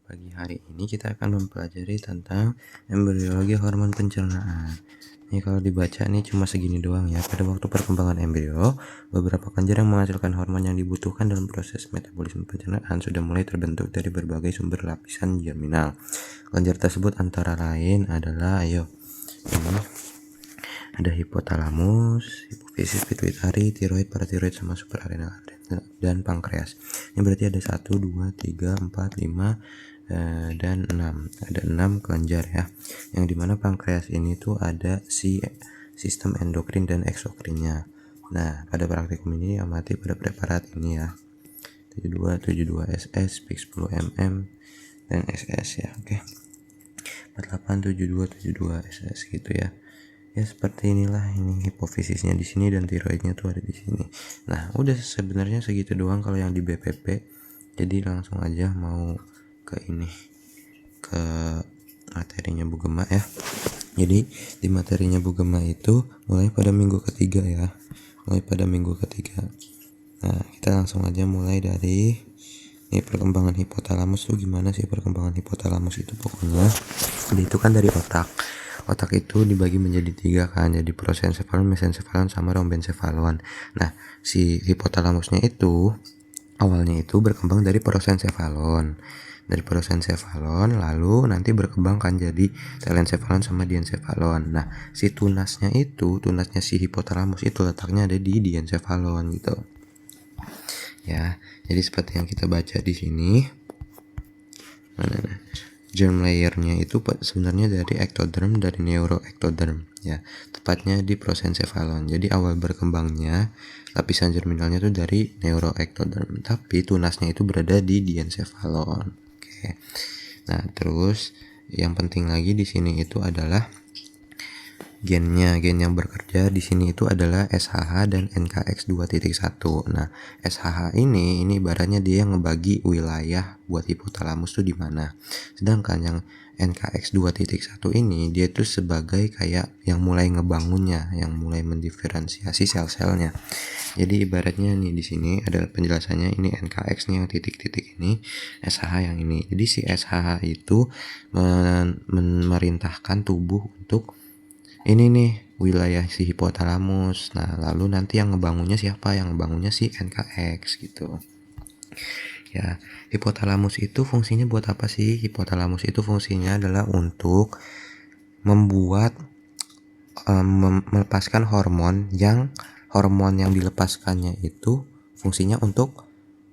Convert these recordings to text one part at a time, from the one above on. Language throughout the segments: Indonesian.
pagi hari ini kita akan mempelajari tentang embriologi hormon pencernaan. Ini kalau dibaca nih cuma segini doang ya. Pada waktu perkembangan embrio, beberapa kelenjar yang menghasilkan hormon yang dibutuhkan dalam proses metabolisme pencernaan sudah mulai terbentuk dari berbagai sumber lapisan germinal. Kelenjar tersebut antara lain adalah ini ada hipotalamus, hipofisis, pituitari, tiroid, paratiroid, sama suprarenal dan pankreas. Ini berarti ada 1, 2, 3, 4, 5 dan 6. Ada 6 kelenjar ya. Yang dimana pankreas ini tuh ada sistem endokrin dan eksokrinnya. Nah, pada praktikum ini amati pada preparat ini ya. 72 SS, PIK 10 mm dan SS ya. Oke. 4872 SS gitu ya. Ya seperti inilah, ini hipofisisnya di sini dan tiroidnya tuh ada di sini. Nah, udah sebenarnya segitu doang kalau yang di BPP. Jadi langsung aja mau ke materinya Bu Gema ya. Jadi di materinya Bu Gema itu mulai pada minggu ketiga ya. Nah, kita langsung aja mulai dari perkembangan hipotalamus tuh gimana sih perkembangan hipotalamus itu. Pokoknya itu kan dari otak itu dibagi menjadi 3 kan, jadi prosencephalon, mesencephalon, sama rhombencephalon. Nah, si hipotalamusnya itu awalnya itu berkembang dari prosencephalon. Lalu nanti berkembang kan jadi telencephalon sama diencephalon. Nah, tunasnya si hipotalamus itu letaknya ada di diencephalon gitu. Ya, jadi seperti yang kita baca di sini. Germ layernya itu sebenarnya dari ectoderm, dari neuroectoderm ya, tepatnya di prosencephalon. Jadi awal berkembangnya lapisan germinalnya itu dari neuroectoderm, tapi tunasnya itu berada di diencephalon. Oke. Nah, terus yang penting lagi di sini itu adalah gen yang bekerja di sini itu adalah SHH dan NKX 2.1. Nah, SHH ini ibaratnya dia ngebagi wilayah buat hipotalamus tuh di mana. Sedangkan yang NKX 2.1 ini dia tuh sebagai kayak yang mulai ngebangunnya, yang mulai mendiferensiasi sel-selnya. Jadi ibaratnya nih di sini ada penjelasannya, ini NKX nih yang titik-titik ini, SHH yang ini. Jadi si SHH itu memerintahkan tubuh untuk ini nih wilayah si hipotalamus. Nah, lalu nanti yang ngebangunnya siapa? Yang ngebangunnya si NKX gitu. Ya, hipotalamus itu fungsinya buat apa sih? Hipotalamus itu fungsinya adalah untuk membuat melepaskan hormon yang dilepaskannya itu fungsinya untuk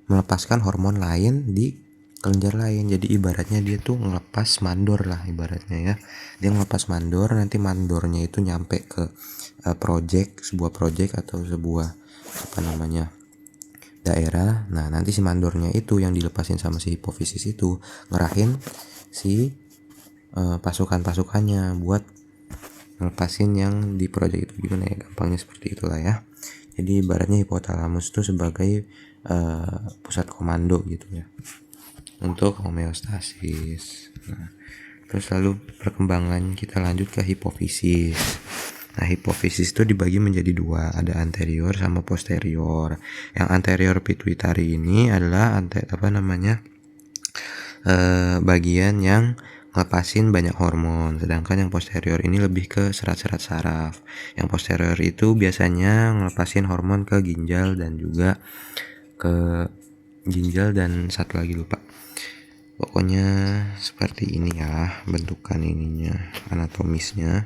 melepaskan hormon lain di kelenjar lain. Jadi ibaratnya dia tuh ngelepas mandor lah ibaratnya ya. Dia ngelepas mandor, nanti mandornya itu nyampe ke sebuah project atau sebuah daerah. Nah, nanti si mandornya itu yang dilepasin sama si hipofisis itu ngerahin si pasukan-pasukannya buat ngelepasin yang di project itu. Gimana ya, gampangnya seperti itulah ya. Jadi ibaratnya hipotalamus itu sebagai pusat komando gitu ya untuk homeostasis. Nah, terus lalu perkembangan kita lanjut ke hipofisis. Nah, hipofisis itu dibagi menjadi 2, ada anterior sama posterior. Yang anterior pituitari ini adalah bagian yang ngelepasin banyak hormon, sedangkan yang posterior ini lebih ke serat-serat saraf. Yang posterior itu biasanya ngelepasin hormon ke ginjal dan juga satu lagi lupa. Pokoknya seperti ini ya bentukan ininya, anatomisnya.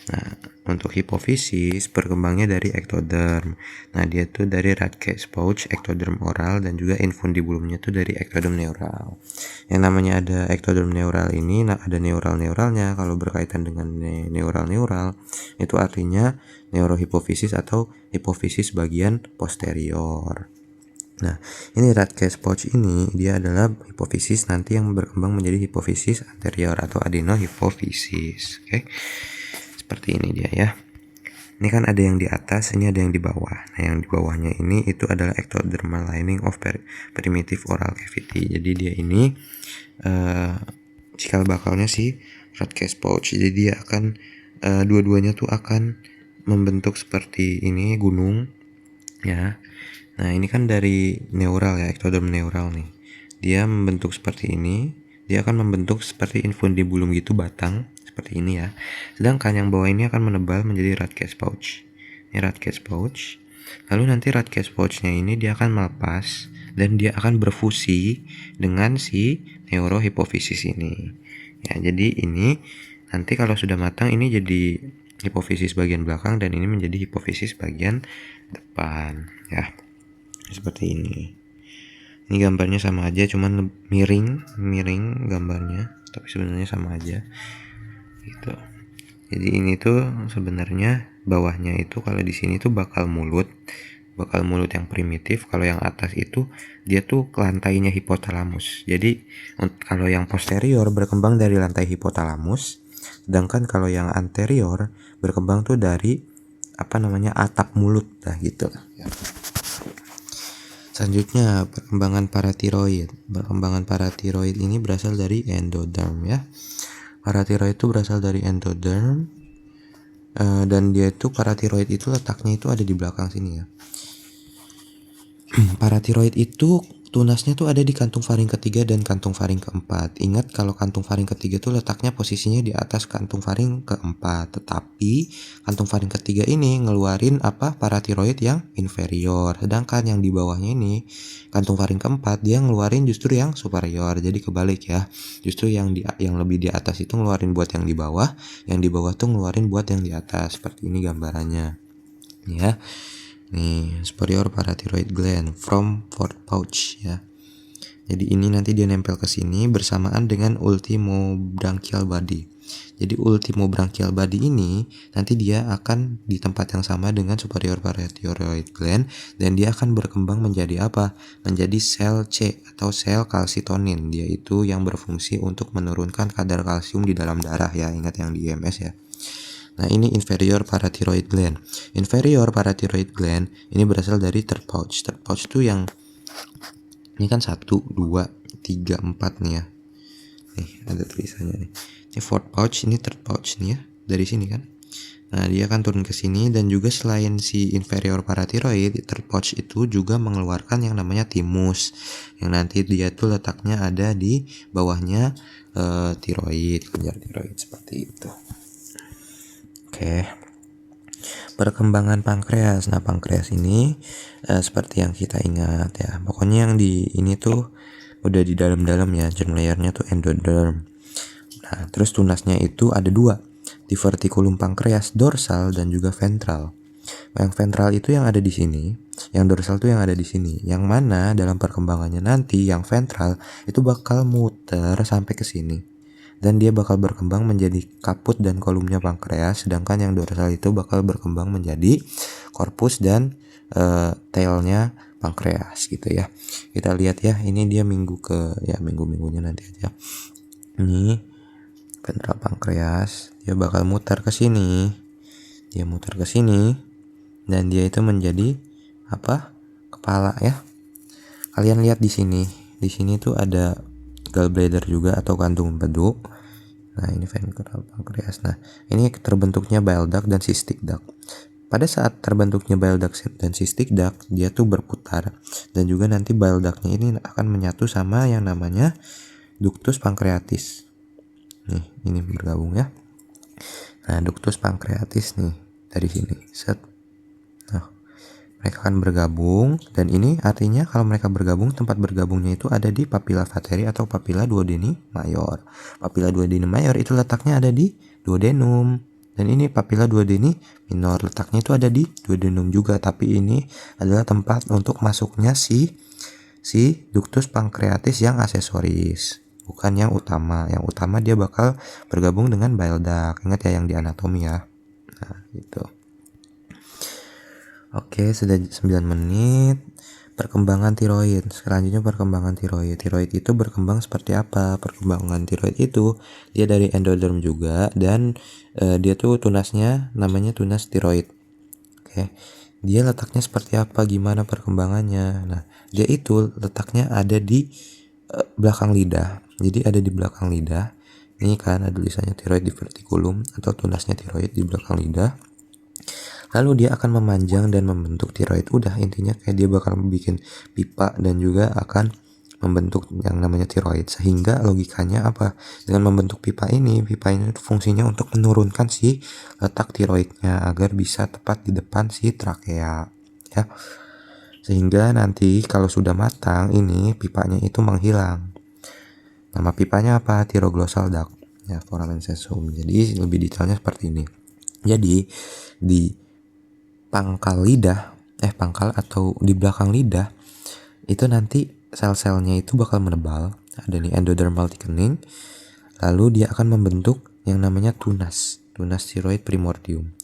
Nah, untuk hipofisis perkembangnya dari ektoderm. Nah, dia tuh dari Radke's pouch, ektoderm oral, dan juga infundibulumnya tuh dari ektoderm neural. Yang namanya ada ektoderm neural ini, ada neural-neuralnya. Kalau berkaitan dengan neural-neural itu artinya neurohipofisis atau hipofisis bagian posterior. Nah, ini Radke's pouch ini dia adalah hipofisis nanti yang berkembang menjadi hipofisis anterior atau adenohipofisis. Oke. Seperti ini dia ya. Ini kan ada yang di atas, ini ada yang di bawah. Nah, yang di bawahnya ini itu adalah ectodermal lining of primitive oral cavity. Jadi dia ini cikal bakalnya si Radke's pouch. Jadi dia akan dua-duanya tuh akan membentuk seperti ini gunung ya. Nah, ini kan dari neural ya, ektoderm neural nih. Dia membentuk seperti ini, dia akan membentuk seperti infundibulum gitu, batang seperti ini ya. Sedangkan yang bawah ini akan menebal menjadi Rutgers pouch. Ini Rutgers pouch. Lalu nanti Rutgers pouch-nya ini dia akan melepas dan dia akan berfusi dengan si neurohipofisis ini. Ya, jadi ini nanti kalau sudah matang ini jadi hipofisis bagian belakang dan ini menjadi hipofisis bagian depan ya. Seperti ini. Ini gambarnya sama aja, cuman miring gambarnya, tapi sebenarnya sama aja gitu. Jadi ini tuh sebenarnya bawahnya itu kalau di sini tuh bakal mulut yang primitif. Kalau yang atas itu dia tuh lantainya hipotalamus. Jadi kalau yang posterior berkembang dari lantai hipotalamus, sedangkan kalau yang anterior berkembang tuh dari atap mulut gitu ya. Selanjutnya perkembangan paratiroid. Perkembangan paratiroid ini berasal dari endoderm ya. Paratiroid itu berasal dari endoderm dan dia itu paratiroid itu letaknya itu ada di belakang sini ya. Paratiroid itu tunasnya tuh ada di kantung faring ketiga dan kantung faring keempat. Ingat kalau kantung faring ketiga tuh letaknya posisinya di atas kantung faring keempat, tetapi kantung faring ketiga ini ngeluarin paratiroid yang inferior, sedangkan yang di bawahnya ini kantung faring keempat dia ngeluarin justru yang superior. Jadi kebalik ya, justru yang lebih di atas itu ngeluarin buat yang di bawah tuh ngeluarin buat yang di atas. Seperti ini gambarannya ya. Nih, superior paratiroid gland from fourth pouch ya. Jadi ini nanti dia nempel ke sini bersamaan dengan ultimobranchial body. Jadi ultimobranchial body ini nanti dia akan di tempat yang sama dengan superior paratiroid gland dan dia akan berkembang menjadi menjadi sel C atau sel kalsitonin. Dia itu yang berfungsi untuk menurunkan kadar kalsium di dalam darah ya. Ingat yang di IMS ya. Nah, ini inferior paratiroid gland. Inferior paratiroid gland ini berasal dari third pouch. Third pouch itu yang ini kan 1, 2, 3, 4 nih ya. Nih, ada tulisannya nih. Ini fourth pouch, ini third pouch nih ya. Dari sini kan. Nah, dia akan turun ke sini dan juga selain si inferior paratiroid, third pouch itu juga mengeluarkan yang namanya thymus. Yang nanti dia tuh letaknya ada di bawahnya tiroid, kelenjar tiroid seperti itu. Oke. Perkembangan pankreas. Nah, pankreas ini seperti yang kita ingat ya. Pokoknya yang di ini tuh udah di dalam-dalam ya. Germ layernya tuh endoderm. Nah, terus tunasnya itu ada 2. Diverticulum pankreas dorsal dan juga ventral. Yang ventral itu yang ada di sini, yang dorsal tuh yang ada di sini. Yang mana dalam perkembangannya nanti yang ventral itu bakal muter sampai ke sini. Dan dia bakal berkembang menjadi kaput dan kolumnya pankreas, sedangkan yang dorsal itu bakal berkembang menjadi korpus dan tailnya pankreas gitu ya. Kita lihat ya, ini dia minggu-minggunya nanti aja. Ini ventral pankreas, dia bakal muter ke sini. Dia muter ke sini dan dia itu menjadi kepala ya. Kalian lihat di sini. Di sini tuh ada gallbladder juga atau kantung empedu. Nah, ini ventral pankreas. Nah, ini terbentuknya bile duct dan cystic duct. Pada saat terbentuknya bile duct dan cystic duct, dia tuh berputar dan juga nanti bile duct-nya ini akan menyatu sama yang namanya ductus pancreatis. Nih, ini bergabung ya. Nah, ductus pancreatis nih dari sini. Set. Nah, mereka akan bergabung dan ini artinya kalau mereka bergabung, tempat bergabungnya itu ada di papilla vateri atau papilla duodeni mayor. Papilla duodeni mayor itu letaknya ada di duodenum dan ini papilla duodeni minor letaknya itu ada di duodenum juga, tapi ini adalah tempat untuk masuknya si ductus pancreatis yang aksesoris, bukan yang utama. Yang utama dia bakal bergabung dengan bile duct. Ingat ya yang di anatomi ya. Nah, gitu. Oke, sudah 9 menit. Perkembangan tiroid. Selanjutnya perkembangan tiroid. Tiroid itu berkembang seperti apa? Perkembangan tiroid itu dia dari endoderm juga dan dia tuh tunasnya namanya tunas tiroid. Oke. Dia letaknya seperti apa? Gimana perkembangannya? Nah, dia itu letaknya ada di belakang lidah. Jadi ada di belakang lidah. Ini kan ada tulisannya tiroid diverticulum atau tunasnya tiroid di belakang lidah. Lalu dia akan memanjang dan membentuk tiroid. Udah, intinya kayak dia bakal bikin pipa dan juga akan membentuk yang namanya tiroid. Sehingga logikanya apa? Dengan membentuk pipa ini itu fungsinya untuk menurunkan si letak tiroidnya agar bisa tepat di depan si trakea, ya. Sehingga nanti kalau sudah matang ini pipanya itu menghilang. Nama pipanya apa? Thyroglossal duct, ya, foramen censum. Jadi lebih detailnya seperti ini. Jadi di pangkal lidah, pangkal atau di belakang lidah itu nanti sel-selnya itu bakal menebal. Ada nih endodermal thickening. Lalu dia akan membentuk yang namanya tunas thyroid primordium.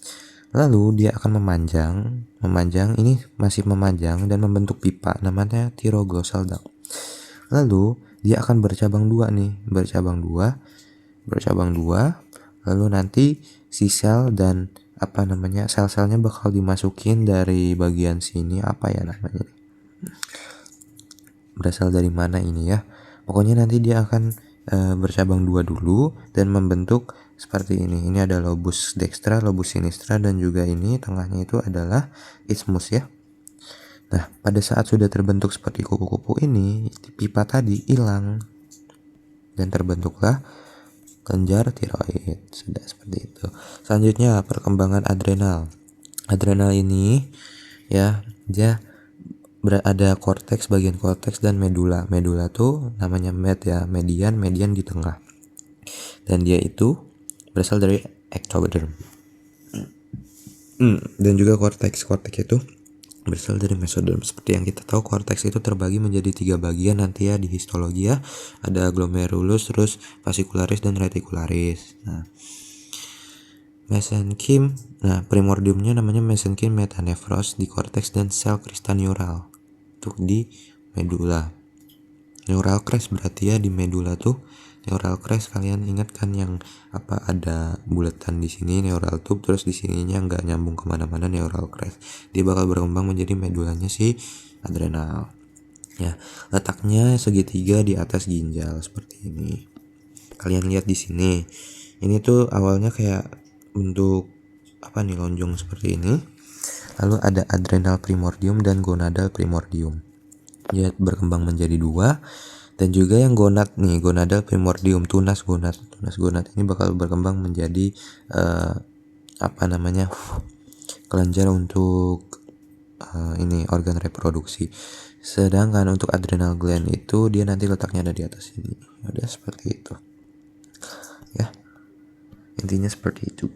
Lalu dia akan memanjang ini masih memanjang dan membentuk pipa namanya thyroglossal duct. Lalu dia akan bercabang dua. Lalu nanti si sel dan sel-selnya bakal dimasukin dari bagian sini, apa ya namanya, berasal dari mana ini ya, pokoknya nanti dia akan bercabang dua dulu dan membentuk seperti ini. Ini ada lobus dextra, lobus sinistra, dan juga ini tengahnya itu adalah isthmus, ya. Nah, pada saat sudah terbentuk seperti kupu-kupu ini, pipa tadi hilang dan terbentuklah kelenjar tiroid. Sudah seperti itu. Selanjutnya perkembangan adrenal. Adrenal ini ya, dia ada korteks, bagian korteks, dan medula. Medula tuh namanya median di tengah. Dan dia itu berasal dari ectoderm. Dan juga korteks itu berasal dari mesoderm. Seperti yang kita tahu, korteks itu terbagi menjadi 3 bagian nanti ya di histologi ya. Ada glomerulus, terus fascicularis, dan reticularis. Nah, mesenchyme, primordiumnya namanya mesenchyme metanephros di korteks dan sel kristaneural untuk di medula. Neural crest berarti ya di medula tuh. Neural crest kalian ingat kan yang ada bulatan di sini neural tube, terus di sininya nggak nyambung kemana-mana, neural crest. Dia bakal berkembang menjadi medulanya si adrenal. Ya, letaknya segitiga di atas ginjal seperti ini. Kalian lihat di sini. Ini tuh awalnya kayak bentuk lonjong seperti ini. Lalu ada adrenal primordium dan gonadal primordium. Dia berkembang menjadi 2. Dan juga yang gonadal primordium, tunas gonad ini bakal berkembang menjadi kelenjar untuk organ reproduksi. Sedangkan untuk adrenal gland itu dia nanti letaknya ada di atas ini. Udah seperti itu. Ya. Intinya seperti itu.